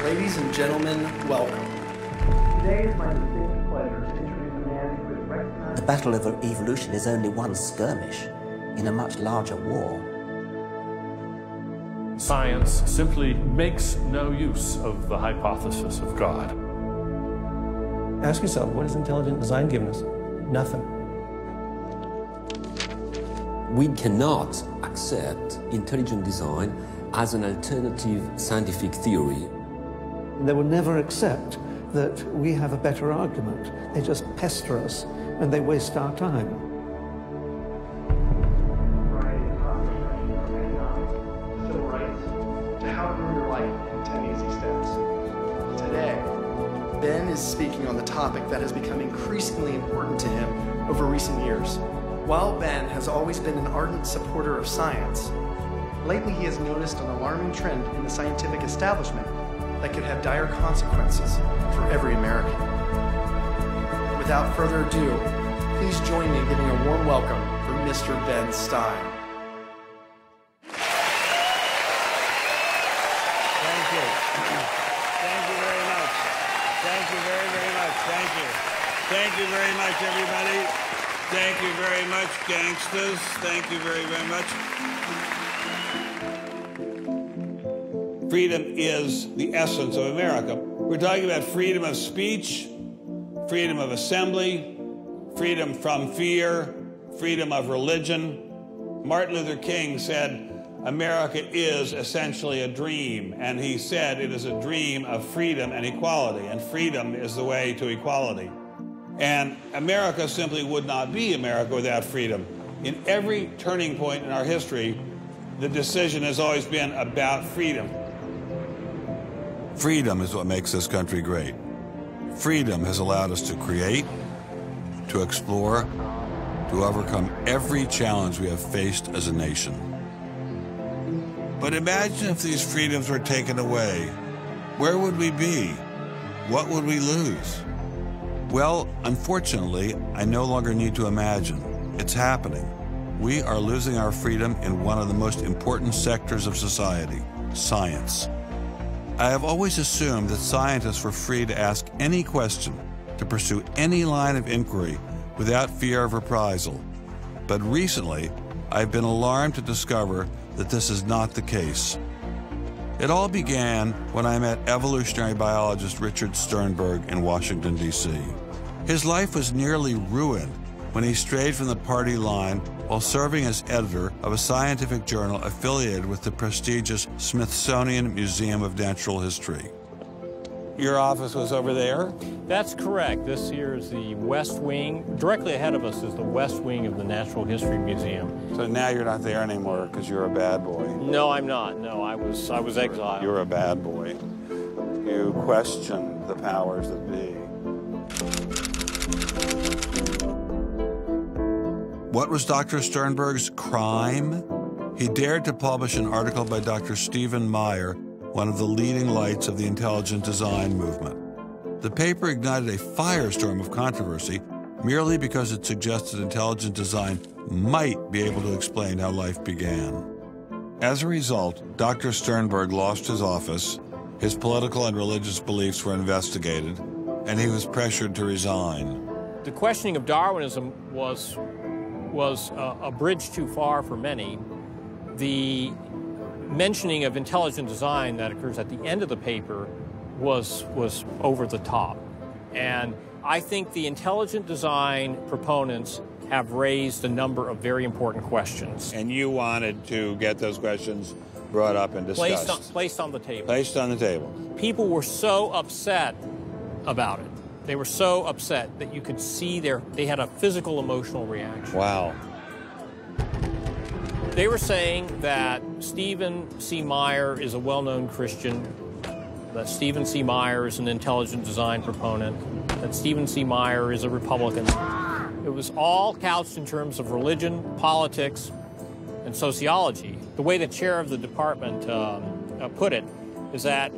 Ladies and gentlemen, welcome. Today is my distinct pleasure to introduce a man who is recognized. The battle of evolution is only one skirmish in a much larger war. Science simply makes no use of the hypothesis of God. Ask yourself, what has intelligent design given us? Nothing. We cannot accept intelligent design as an alternative scientific theory. They will never accept that we have a better argument. They just pester us and they waste our time. Civil rights, to how to ruin your life in 10 easy steps. Today, Ben is speaking on the topic that has become increasingly important to him over recent years. While Ben has always been an ardent supporter of science, lately he has noticed an alarming trend in the scientific establishment that could have dire consequences for every American. Without further ado, please join me in giving a warm welcome for Mr. Ben Stein. Thank you. Thank you very much. Thank you very, very much. Thank you. Thank you very much, everybody. Thank you very much, gangsters. Thank you very, very much. Freedom is the essence of America. We're talking about freedom of speech, freedom of assembly, freedom from fear, freedom of religion. Martin Luther King said, America is essentially a dream, and he said it is a dream of freedom and equality, and freedom is the way to equality. And America simply would not be America without freedom. In every turning point in our history, the decision has always been about freedom. Freedom is what makes this country great. Freedom has allowed us to create, to explore, to overcome every challenge we have faced as a nation. But imagine if these freedoms were taken away. Where would we be? What would we lose? Well, unfortunately, I no longer need to imagine. It's happening. We are losing our freedom in one of the most important sectors of society, science. I have always assumed that scientists were free to ask any question, to pursue any line of inquiry without fear of reprisal. But recently, I've been alarmed to discover that this is not the case. It all began when I met evolutionary biologist Richard Sternberg in Washington, D.C. His life was nearly ruined when he strayed from the party line while serving as editor of a scientific journal affiliated with the prestigious Smithsonian Museum of Natural History. Your office was over there? That's correct. This here is the West Wing. Directly ahead of us is the West Wing of the Natural History Museum. So now you're not there anymore because you're a bad boy. No, I'm not. No, I was exiled. You're a bad boy. You question the powers that be. What was Dr. Sternberg's crime? He dared to publish an article by Dr. Stephen Meyer, one of the leading lights of the intelligent design movement. The paper ignited a firestorm of controversy merely because it suggested intelligent design might be able to explain how life began. As a result, Dr. Sternberg lost his office, His political and religious beliefs were investigated, and he was pressured to resign. The questioning of Darwinism was a bridge too far for many. The mentioning of intelligent design that occurs at the end of the paper was over the top. And I think the intelligent design proponents have raised a number of very important questions. And you wanted to get those questions brought up and discussed. Placed on the table. Placed on the table. People were so upset about it. They were so upset that you could see they had a physical, emotional reaction. Wow. They were saying that Stephen C. Meyer is a well-known Christian, that Stephen C. Meyer is an intelligent design proponent, that Stephen C. Meyer is a Republican. It was all couched in terms of religion, politics, and sociology. The way the chair of the department put it is that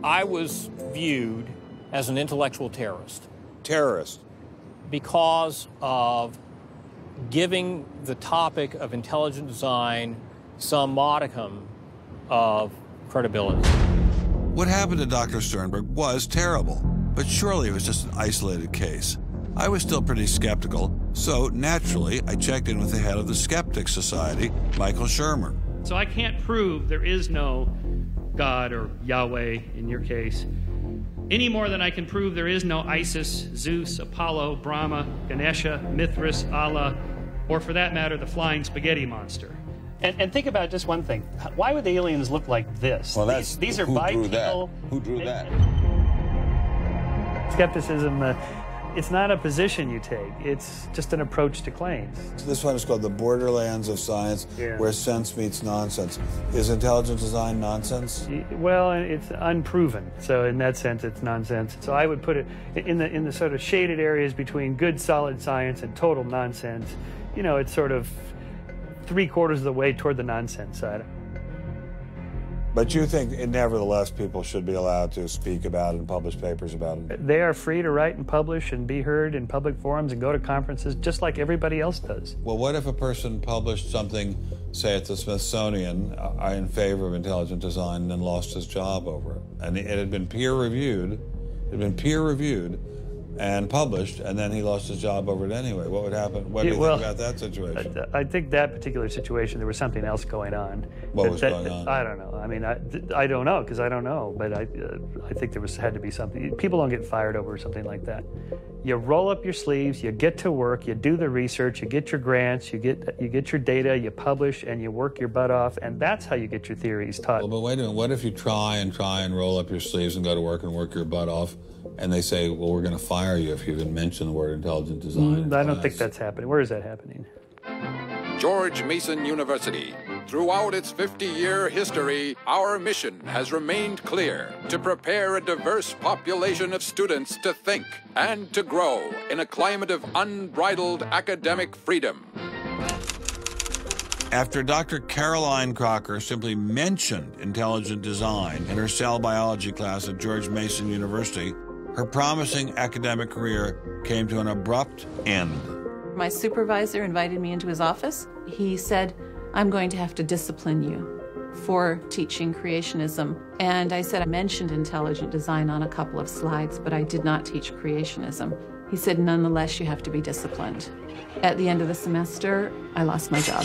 I was viewed as an intellectual terrorist. Terrorist. Because of giving the topic of intelligent design some modicum of credibility. What happened to Dr. Sternberg was terrible, but surely it was just an isolated case. I was still pretty skeptical, so naturally I checked in with the head of the Skeptics Society, Michael Shermer. So I can't prove there is no God or Yahweh in your case, any more than I can prove there is no Isis, Zeus, Apollo, Brahma, Ganesha, Mithras, Allah, or for that matter, the flying spaghetti monster. And think about just one thing. Why would the aliens look like this? Well, these are bipedal. Who drew that? Skepticism, it's not a position you take. It's just an approach to claims. This one is called the borderlands of science, where sense meets nonsense. Is intelligent design nonsense? Well, it's unproven. So in that sense, it's nonsense. So I would put it in the sort of shaded areas between good, solid science and total nonsense. You know, it's sort of 3/4 of the way toward the nonsense side. But you think, nevertheless, people should be allowed to speak about it and publish papers about it? They are free to write and publish and be heard in public forums and go to conferences just like everybody else does. Well, what if a person published something, say at the Smithsonian, in favor of intelligent design and then lost his job over it? And it had been peer-reviewed, and published, and then he lost his job over it anyway. What would happen? What do you think about that situation? I think that particular situation, there was something else going on. What was going on? I don't know. I mean, I don't know, because I don't know. But I think there had to be something. People don't get fired over something like that. You roll up your sleeves, you get to work, you do the research, you get your grants, you get your data, you publish, and you work your butt off, and that's how you get your theories taught. Well, but wait a minute. What if you try and roll up your sleeves and go to work and work your butt off, and they say, well, we're going to fire you if you even mention the word intelligent design? I don't think that's happening. Where is that happening? George Mason University. Throughout its 50-year history, our mission has remained clear: to prepare a diverse population of students to think and to grow in a climate of unbridled academic freedom. After Dr. Caroline Crocker simply mentioned intelligent design in her cell biology class at George Mason University, her promising academic career came to an abrupt end. My supervisor invited me into his office. He said, "I'm going to have to discipline you for teaching creationism." And I said, I mentioned intelligent design on a couple of slides, but I did not teach creationism. He said, "Nonetheless, you have to be disciplined." At the end of the semester, I lost my job.